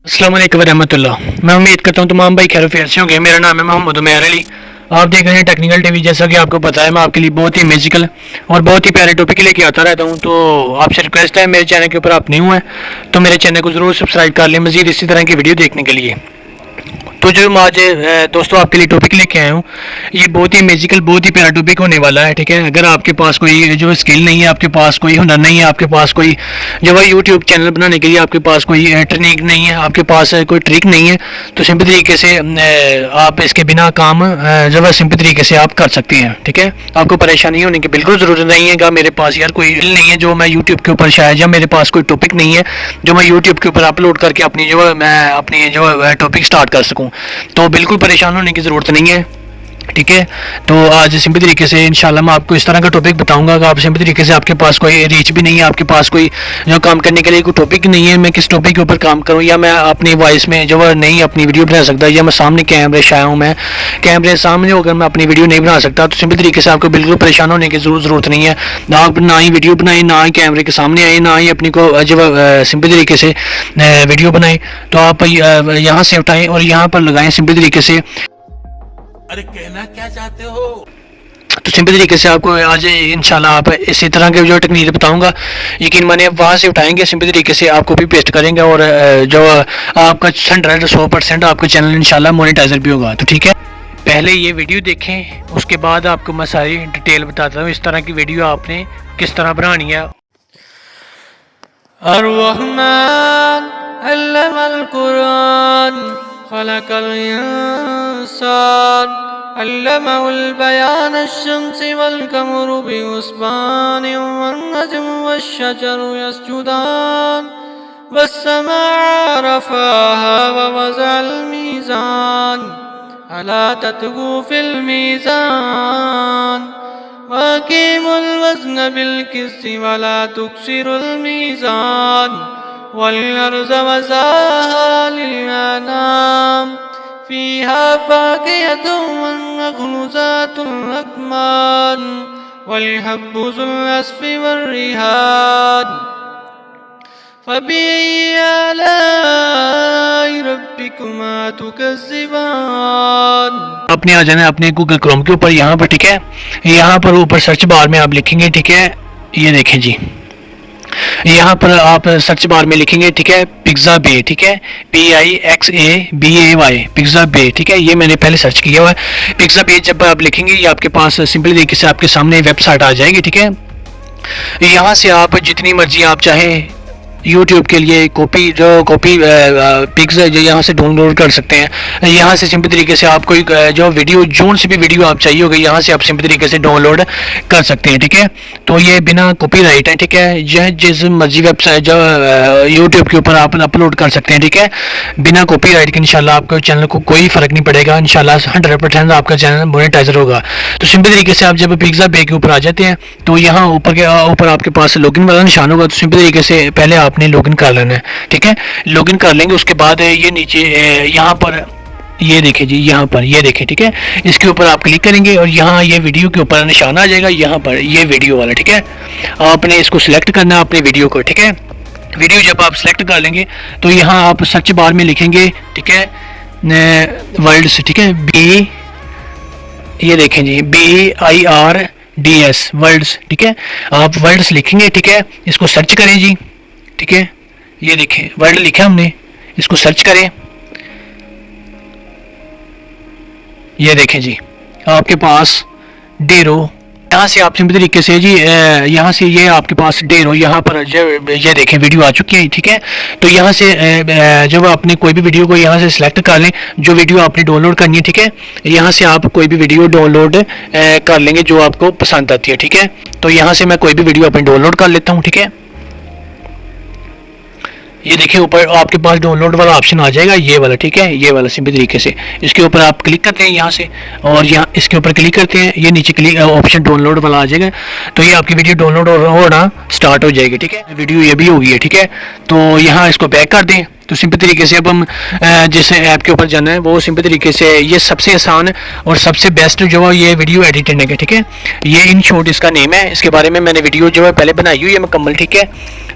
अस्सलाम वालेकुम रहमतुल्लाह। मैं उम्मीद करता हूँ तमाम भाई खैरियत से होंगे। मेरा नाम है मोहम्मद उमैर अली। आप देख रहे हैं टेक्निकल टीवी। जैसा कि आपको पता है मैं आपके लिए बहुत ही मैजिकल और बहुत ही प्यारे टॉपिक लेके आता रहता हूँ। तो आपसे रिक्वेस्ट है, मेरे चैनल के ऊपर आप नहीं हुए तो मेरे चैनल को ज़रूर सब्सक्राइब कर लें मज़ीद इसी तरह की वीडियो देखने के लिए। तो जो मैं आज दोस्तों आपके लिए टॉपिक लेके आया हूँ, ये बहुत ही मैजिकल बहुत ही प्यारा टॉपिक होने वाला है। ठीक है, अगर आपके पास कोई जो स्किल नहीं है, आपके पास कोई हुनर नहीं है, आपके पास कोई जो है यूट्यूब चैनल बनाने के लिए आपके पास कोई टेक्निक नहीं है, आपके पास कोई ट्रिक नहीं है, तो सिंपल तरीके से आप इसके बिना काम जो है सिंपल तरीके से आप कर सकते हैं। ठीक है, आपको परेशानी होने की बिल्कुल ज़रूरत नहीं है। मेरे पास यार कोई स्किल नहीं है जो मैं यूट्यूब के ऊपर शायद, या मेरे पास कोई टॉपिक नहीं है जो मैं यूट्यूब के ऊपर अपलोड करके अपनी जो है मैं अपनी जो है टॉपिक स्टार्ट कर सकूँ, तो बिल्कुल परेशान होने की ज़रूरत नहीं है। ठीक है, तो आज सिंपल तरीके से इंशाल्लाह मैं आपको इस तरह का टॉपिक बताऊंगा कि आप सिंपल तरीके से, आपके पास कोई रीच भी नहीं है, आपके पास कोई जो काम करने के लिए कोई टॉपिक नहीं है, मैं किस टॉपिक के ऊपर काम करूं, या मैं अपनी वॉइस में जो है नहीं अपनी वीडियो बना सकता, या मैं सामने कैमरे से आया हूँ, मैं कैमरे सामने होकर मैं अपनी वीडियो नहीं बना सकता, तो सिंपल तरीके से आपको बिल्कुल परेशान होने की ज़रूरत नहीं है। आप ना ही वीडियो बनाए, ना ही कैमरे के सामने आए, ना ही अपनी को जो सिंपल तरीके से वीडियो बनाए, तो आप यहाँ से उठाएँ और यहाँ पर लगाएँ सिंपल तरीके से। अरे कहना क्या चाहते हो? तो सिंपल तरीके से आपको आज इंशाल्लाह आप इसी तरह के जो टेक्निक बताऊंगा, यकीन माने वहाँ से उठाएंगे, सिंपल तरीके से आपको भी पेस्ट करेंगे और जो आपका 100% आपका चैनल इंशाल्लाह मोनेटाइजर भी होगा। तो ठीक है, पहले ये वीडियो देखें, उसके बाद आपको मैं सारी डिटेल बताता हूँ इस तरह की वीडियो आपने किस तरह बनानी है। अर्रहमान अल्लमल कुरान खलकल इंसान अल्लमहुल बयान अश-शम्सि वल क़मरु बिहुस्बानिन वन नज्मु वश-शजरु यस्जुदान वस-समाअ रफ़अहा व वज़अल मीज़ान अला तत्गू फिल मीज़ान वअक़ीमुल वज़्न बिल क़िस्ति वला तुक्सिरुल मीज़ान वल अर्ज़ वज़ाहा लिल अनाम फ़ीहा फ़ाकिहतुन वन नख़्लु ज़ातुल अकमान वल हब्बु ज़ुल अस्फ़ि वर्रिहान फ़बिअय्यि आलाइ रब्बिकुमा तुकज़्ज़िबान। अपने आ जाना अपने गूगल क्रोम के ऊपर, यहाँ पर। ठीक है, यहाँ पर ऊपर सर्च बार में आप लिखेंगे। ठीक है, ये देखें जी, यहाँ पर आप सर्च बार में लिखेंगे। ठीक है, पिज़्ज़ा बे। ठीक है, PIXABAY पिज़्ज़ा बे। ठीक है, ये मैंने पहले सर्च किया हुआ है। पिज़्ज़ा बे जब आप लिखेंगे ये आपके पास सिंपल तरीके से आपके सामने वेबसाइट आ जाएगी। ठीक है, यहाँ से आप जितनी मर्जी आप चाहें यूट्यूब के लिए कॉपी पिक्स जो यहाँ से डाउनलोड कर सकते हैं। यहाँ से सिंपल तरीके से आप कोई जो वीडियो जोन से भी वीडियो आप चाहिए होगी यहाँ से आप सिंपल तरीके से डाउनलोड कर सकते हैं। ठीक है, तो ये बिना कॉपीराइट है। ठीक है, यह जिस मर्जी वेबसाइट जो यूट्यूब के ऊपर आप अपलोड कर सकते हैं। ठीक है, बिना कॉपीराइट के इंशाल्लाह आपके चैनल को कोई फ़र्क नहीं पड़ेगा। इंशाल्लाह 100% आपका चैनल मोनेटाइजर होगा। तो सिंपल तरीके से आप जब पिज़्ज़ा बे के ऊपर आ जाते हैं तो यहाँ ऊपर आपके पास लॉगिन वाला निशान होगा। तो सिंपल तरीके से पहले आपने लॉगिन कर लेना है। ठीक है, लॉगिन कर लेंगे, उसके बाद ये नीचे यहाँ पर ये देखें जी, यहाँ पर ये देखें। ठीक है, इसके ऊपर आप क्लिक करेंगे और यहाँ ये वीडियो के ऊपर निशान आ जाएगा, यहाँ पर ये वीडियो वाला। ठीक है, आपने इसको सिलेक्ट करना है अपने वीडियो को। ठीक है, वीडियो जब आप सिलेक्ट कर लेंगे तो यहाँ आप सर्च बार में लिखेंगे। ठीक है, वर्ल्ड्स। ठीक है, ये देखें जी, BIRDS वर्ल्ड्स। ठीक है, आप वर्ल्ड्स लिखेंगे। ठीक है, इसको सर्च करें जी। ठीक है, ये देखें वर्ड लिखा हमने, इसको सर्च करें। ये देखें जी, आपके पास डेरो, यहाँ से आप सिंपल तरीके से जी यहाँ से ये आपके पास डेरो, यहाँ पर ये देखें वीडियो आ चुकी है। ठीक है, तो यहाँ से जब आपने कोई भी वीडियो को यहाँ से सिलेक्ट कर लें जो वीडियो आपने डाउनलोड करनी है। ठीक है, यहाँ से आप कोई भी वीडियो डाउनलोड कर लेंगे जो आपको पसंद आती है। ठीक है, तो यहाँ से मैं कोई भी वीडियो अपनी डाउनलोड कर लेता हूँ। ठीक है, ये देखिए ऊपर आपके पास डाउनलोड वाला ऑप्शन आ जाएगा, ये वाला। ठीक है, ये वाला सिंपल तरीके से इसके ऊपर आप क्लिक करते हैं यहाँ से, और यहाँ इसके ऊपर क्लिक करते हैं, ये नीचे क्लिक ऑप्शन डाउनलोड वाला आ जाएगा, तो ये आपकी वीडियो डाउनलोड होना स्टार्ट हो जाएगी। ठीक है, वीडियो ये भी होगी है। ठीक है, तो यहाँ इसको बैक कर दें तो सिंपल तरीके से अब हम जिस ऐप के ऊपर जाना है वो सिंपल तरीके से ये सबसे आसान और सबसे बेस्ट जो है ये वीडियो एडिटिंग है, ठीक है। ये इन शॉर्ट इसका नेम है, इसके बारे में मैंने वीडियो जो है पहले बनाई हुई है मुकम्मल, ठीक है।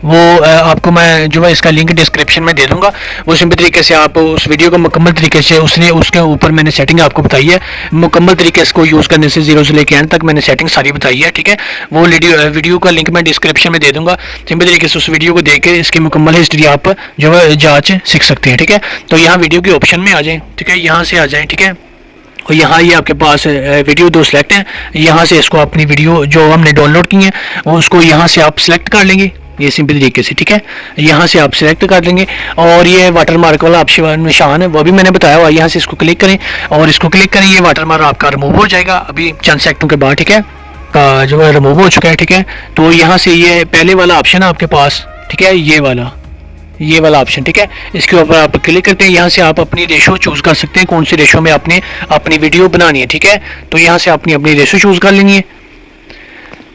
वो आपको मैं जो है इसका लिंक डिस्क्रिप्शन में दे दूंगा। वो सिंपल तरीके से आप उस वीडियो को मुकम्मल तरीके से उसके ऊपर मैंने सेटिंग आपको बताई है मुकम्मल तरीके से इसको यूज़ करने से 0 से लेकर एंड तक मैंने सेटिंग सारी बताई है, ठीक है। वो वीडियो का लिंक मैं डिस्क्रिप्शन में दे दूंगा। सिंपल तरीके से उस वीडियो को देख के इसकी मुकम्मल हिस्ट्री आप जो है जाँच सीख सकते हैं, ठीक है। तो यहाँ वीडियो के ऑप्शन में आ जाएँ, ठीक है, यहाँ से आ जाएँ, ठीक है। और यहाँ ये आपके पास वीडियो 2 सेलेक्ट हैं, यहाँ से इसको अपनी वीडियो जो हमने डाउनलोड की है वो उसको यहाँ से आप सेलेक्ट कर लेंगे, ये सिंपल तरीके से, ठीक है। यहाँ से आप सेलेक्ट कर लेंगे और ये वाटर मार्क वाला ऑप्शन निशान है वो भी मैंने बताया हुआ, यहाँ से इसको क्लिक करें और इसको क्लिक करें, ये वाटर मार्क आपका रिमूव हो जाएगा अभी चंद सेकंडों के बाद, ठीक है, का जो है रिमूव हो चुका है, ठीक है। तो यहाँ से ये पहले वाला ऑप्शन है आपके पास, ठीक है, ये वाला ऑप्शन, ठीक है, इसके ऊपर आप क्लिक करते हैं। यहाँ से आप अपनी रेशो चूज़ कर सकते हैं, कौन सी रेशो में आपने अपनी वीडियो बनानी है, ठीक है। तो यहाँ से अपनी रेशो चूज़ कर लेनी है।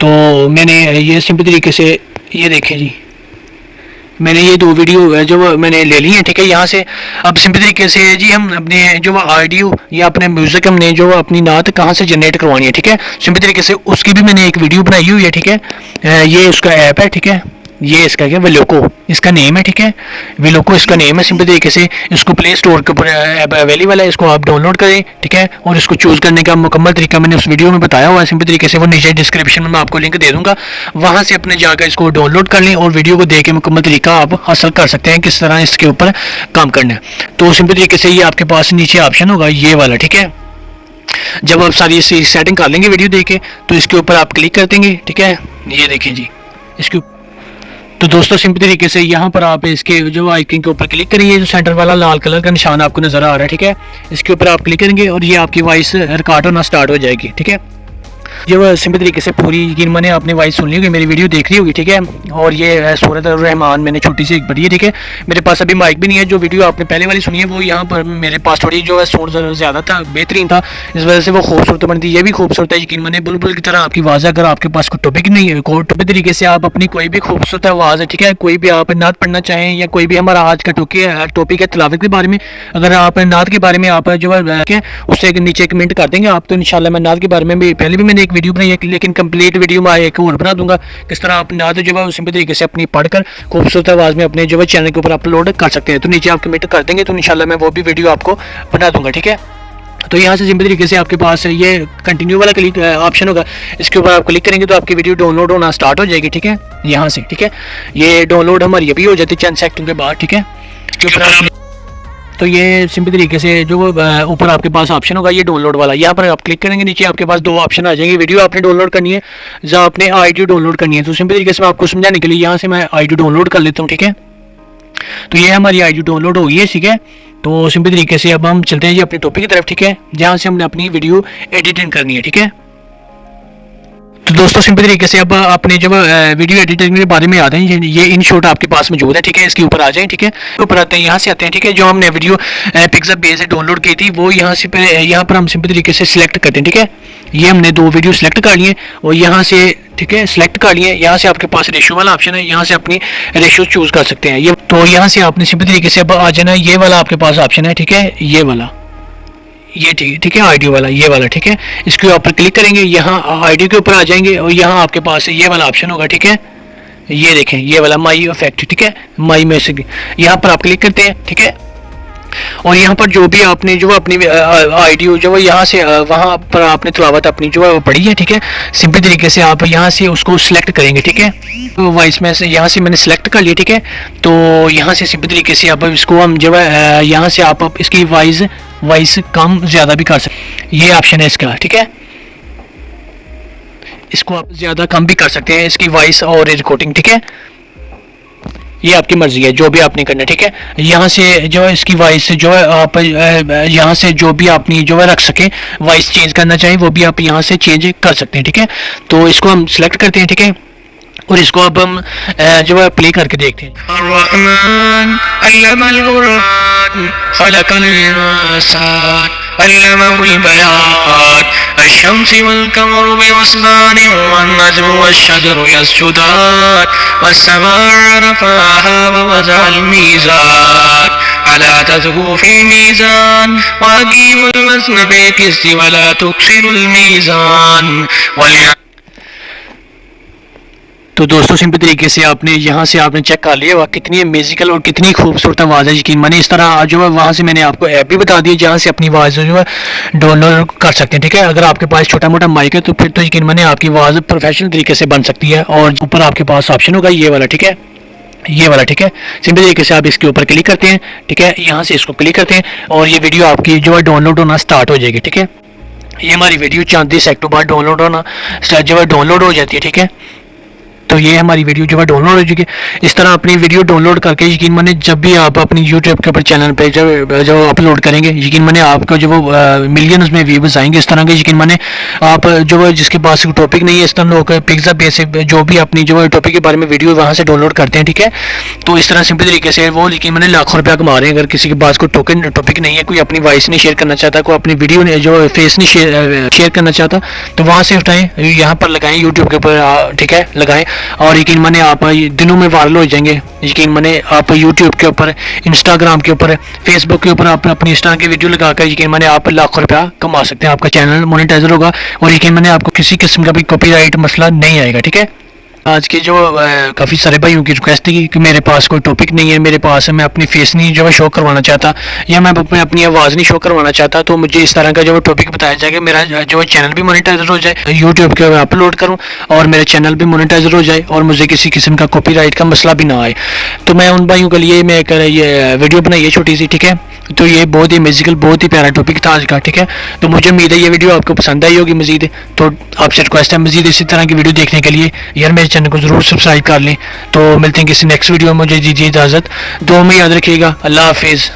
तो मैंने ये सिंपल तरीके से ये देखें जी, मैंने ये 2 वीडियो जो मैंने ले ली है, ठीक है। यहाँ से अब सिंपल तरीके से जी हम अपने जो ऑडियो या अपने म्यूज़िक हमने जो अपनी नात कहाँ से जनरेट करवानी है, ठीक है। सिंपल तरीके से उसकी भी मैंने एक वीडियो बनाई हुई है, ठीक है। ये उसका ऐप है, ठीक है, ये इसका क्या वेलोको इसका नेम है, ठीक है, वेलोको इसका नेम है। सिंपल तरीके से इसको प्ले स्टोर के ऊपर अवेलेबल है, इसको आप डाउनलोड करें, ठीक है। और इसको चूज़ करने का मुकम्मल तरीका मैंने उस वीडियो में बताया हुआ है, सिंपल तरीके से वो नीचे डिस्क्रिप्शन में मैं आपको लिंक दे दूंगा, वहाँ से अपने जाकर इसको डाउनलोड कर लें और वीडियो को देख के मुकम्मल तरीका आप हासिल कर सकते हैं किस तरह इसके ऊपर काम करना है। तो सिंपल तरीके से ये आपके पास नीचे ऑप्शन होगा ये वाला, ठीक है। जब आप सारी सेटिंग कर लेंगे वीडियो देख के तो इसके ऊपर आप क्लिक कर देंगे, ठीक है। ये देखें जी इसके तो दोस्तों सिंपल तरीके से यहाँ पर आप इसके जो आइकन के ऊपर क्लिक करेंगे, जो सेंटर वाला लाल कलर का निशान आपको नजर आ रहा है, ठीक है, इसके ऊपर आप क्लिक करेंगे और ये आपकी वॉइस रिकॉर्ड होना स्टार्ट हो जाएगी, ठीक है। जो सिंपल तरीके से पूरी यकीन मैंने आपने वॉइस सुन ली होगी, मेरी वीडियो देख ली होगी, ठीक है। और ये सूरत रहमान मैंने छोटी सी एक बड़ी है, ठीक है। मेरे पास अभी माइक भी नहीं है, जो वीडियो आपने पहले वाली सुनी है वो यहाँ पर मेरे पास थोड़ी जो है साउंड ज़्यादा था, बेहतरीन था, इस वजह से वो खूबसूरत बनती है। ये भी खूबसूरत है यकीन मैंने बुलबुल की तरह आपकी आवाज़ है। अगर आपके पास कोई टॉपिक नहीं है, कोई टॉपिक तरीके से आप अपनी कोई भी खूबसूरत आवाज़ है, ठीक है, कोई भी आप नात पढ़ना चाहें या कोई भी हमारा आज का टॉपिक है तिलावत के बारे में, अगर आप नात के बारे में आप जो है उससे नीचे कमेंट कर देंगे आप, तो इंशाल्लाह मैं नात के बारे में भी पहले भी मैंने एक वीडियो बनाई है, लेकिन कंप्लीट वीडियो में एक और बना दूंगा किस तरह आप नात जो है सिंपल तरीके से अपनी पढ़कर खूबसूरत आवाज़ में अपने जो है चैनल के ऊपर अपलोड कर सकते हैं। तो नीचे आप कमेंट कर देंगे तो इंशाल्लाह मैं वो भी वीडियो आपको बना दूंगा, ठीक है। तो यहाँ से सिंपल तरीके से आपके पास ये कंटिन्यू वाला क्लिक ऑप्शन होगा, इसके ऊपर आप क्लिक करेंगे तो आपकी वीडियो डाउनलोड होना स्टार्ट हो जाएगी, ठीक है, यहाँ से, ठीक है। ये डाउनलोड हमारी अभी हो जाती है चंद सेकंड के बाद, ठीक है। तो ये सिंपल तरीके से जो ऊपर आपके पास ऑप्शन होगा ये डाउनलोड वाला, यहाँ पर आप क्लिक करेंगे, नीचे आपके पास 2 ऑप्शन आ जाएंगे, वीडियो आपने डाउनलोड करनी है या आपने ऑडियो डाउनलोड करनी है। तो सिंपल तरीके से मैं आपको समझाने के लिए यहाँ से मैं ऑडियो डाउनलोड कर लेता हूँ, ठीक है। तो ये हमारी ऑडियो डाउनलोड हो गई है, ठीक है। तो सिंपल तरीके से अब हम चलते हैं जी अपने टॉपिक की तरफ, ठीक है, जहाँ से हमने अपनी वीडियो एडिटिंग करनी है, ठीक है। तो दोस्तों सिंपल तरीके से अब अपने जब वीडियो एडिटिंग के बारे में आते हैं, ये इन शॉर्ट आपके पास मौजूद है, ठीक है। इसके ऊपर आ जाएं, ठीक है, ऊपर आते हैं, यहाँ से आते हैं, ठीक है। जो हमने वीडियो पिक्साबेस से डाउनलोड की थी वो यहाँ पर हम सिंपल तरीके से सिलेक्ट करते हैं, ठीक है। ये हमने 2 वीडियो सिलेक्ट कर लिए और यहाँ से, ठीक है, सिलेक्ट कर लिए। यहाँ से आपके पास रेशो वाला ऑप्शन है, यहाँ से अपनी रेशो चूज कर सकते हैं। ये तो यहाँ से आपने सिंपल तरीके से अब आ जाना, ये वाला आपके पास ऑप्शन है, ठीक है, ये वाला, ये ठीक है, ऑडियो वाला, ये वाला, ठीक है। इसके ऊपर क्लिक करेंगे, यहाँ ऑडियो के ऊपर आ जाएंगे और यहाँ आपके पास ये वाला ऑप्शन होगा, ठीक है। ये देखें ये वाला माई इफेक्ट, ठीक है, माई मैसेज, यहाँ पर आप क्लिक करते हैं, ठीक है। और यहाँ पर जो भी आपने जो अपनी ऑडियो जो है यहाँ से वहाँ पर आपने तिलावत अपनी जो है वो पढ़ी है, ठीक है। सिंपल तरीके से आप यहाँ से उसको सिलेक्ट करेंगे, ठीक है। वॉइस में से यहाँ से मैंने सिलेक्ट कर लिया, ठीक है। तो यहाँ से सिंपल तरीके से आप इसको हम जो है यहाँ से आप इसकी वॉइस कम ज़्यादा भी कर सकते, ये ऑप्शन है इसका, ठीक है। इसको आप ज़्यादा कम भी कर सकते हैं इसकी वॉइस और रिकॉर्डिंग, ठीक है। ये आपकी मर्जी है जो भी आपने करना है, ठीक है। यहाँ से जो है इसकी वॉइस जो है आप यहाँ से जो भी आपने जो है रख सकें, वॉइस चेंज करना चाहें वो भी आप यहाँ से चेंज कर सकते हैं, ठीक है। तो इसको हम सिलेक्ट करते हैं, ठीक है। और इसको अब हम जो है प्ले करके देखते हैं। अल्लमहुल बयान अश-शम्सी वल कमरु बिहुस्बान वन-नजमु वश-शजरु यसजुदान वस-समाअ रफ़अहा व वज़अल मीज़ान अला तज़गू फ़िल मीज़ान व अक़ीमुल वज़्न बिल क़िस्ति व ला तुख़सिरुल मीज़ान वल। तो दोस्तों सिंपल तरीके से आपने यहाँ से आपने चेक कर लिया वह कितनी म्यूजिकल और कितनी खूबसूरत आवाज़ है। यकीन मानिए इस तरह जो है वहाँ से मैंने आपको ऐप भी बता दिया जहाँ से अपनी आवाज़ जो है डाउनलोड कर सकते हैं। ठीक है, अगर आपके पास छोटा मोटा माइक है तो फिर तो यकीन मानिए आपकी आवाज़ प्रोफेशनल तरीके से बन सकती है। और ऊपर आपके पास ऑप्शन होगा ये वाला, ठीक है, ये वाला, ठीक है। सिंपल तरीके से आप इसके ऊपर क्लिक करते हैं, ठीक है, यहाँ से इसको क्लिक करते हैं और ये वीडियो आपकी जो है डाउनलोड होना स्टार्ट हो जाएगी। ठीक है, ये हमारी वीडियो 34 सेकंड बाद डाउनलोड होना जो है डाउनलोड हो जाती है। ठीक है, तो ये हमारी वीडियो जो है डाउनलोड हो चुकी है। इस तरह अपनी वीडियो डाउनलोड करके यकीन माने जब भी आप अपनी यूट्यूब के ऊपर चैनल पे जो अपलोड करेंगे यकीन माने आपका जो वो मिलियंस में व्यूज आएंगे। इस तरह के यकीन माने आप जो है जिसके पास टॉपिक नहीं है इस तरह लोग पिक्सा बेसिक जो भी अपनी जो है टॉपिक के बारे में वीडियो वहाँ से डाउनलोड करते हैं। ठीक है, तो इस तरह सिंपल तरीके से वो यकीन माने लाखों रुपया कमा रहे हैं। अगर किसी के पास कोई टॉपिक नहीं है, कोई अपनी वॉइस नहीं शेयर करना चाहता, कोई अपनी वीडियो जो फेस नहीं शेयर करना चाहता, तो वहाँ से उठाएं, यहाँ पर लगाएं यूट्यूब के ऊपर, ठीक है, लगाएं और यकीन माने आप दिनों में वायरल हो जाएंगे। यकीन माने आप यूट्यूब के ऊपर, इंस्टाग्राम के ऊपर, फेसबुक के ऊपर आप अपनी इस तरह की वीडियो लगाकर यकीन माने आप लाखों रुपया कमा सकते हैं। आपका चैनल मोनेटाइजर होगा और यकीन माने आपको किसी किस्म का भी कॉपीराइट मसला नहीं आएगा। ठीक है, आज के जो काफ़ी सारे भाइयों की रिक्वेस्ट थी कि मेरे पास कोई टॉपिक नहीं है, मेरे पास मैं अपनी फेस नहीं जो है शो करवाना चाहता या मैं अपनी आवाज़ नहीं शो करवाना चाहता, तो मुझे इस तरह का जो टॉपिक बताया जाएगा, मेरा जो चैनल भी मोनेटाइजर हो जाए, यूट्यूब के अपलोड करूं और मेरा चैनल भी मोनेटाइजर हो जाए और मुझे किसी किस्म का कॉपीराइट का मसला भी ना आए। तो मैं उन भाइयों के लिए मैं ये वीडियो बनाई है छोटी सी। ठीक है, तो ये बहुत ही म्यूजिकल, बहुत ही प्यारा टॉपिक था आज का। ठीक है, तो मुझे उम्मीद है ये वीडियो आपको पसंद आई होगी। मजीद तो आपसे रिक्वेस्ट है मजीद इसी तरह की वीडियो देखने के लिए यार मेरे चैनल को ज़रूर सब्सक्राइब कर लें। तो मिलते हैं किसी नेक्स्ट वीडियो में, मुझे दीजिए इजाज़त, दुआ में याद रखिएगा। अल्लाह हाफिज़।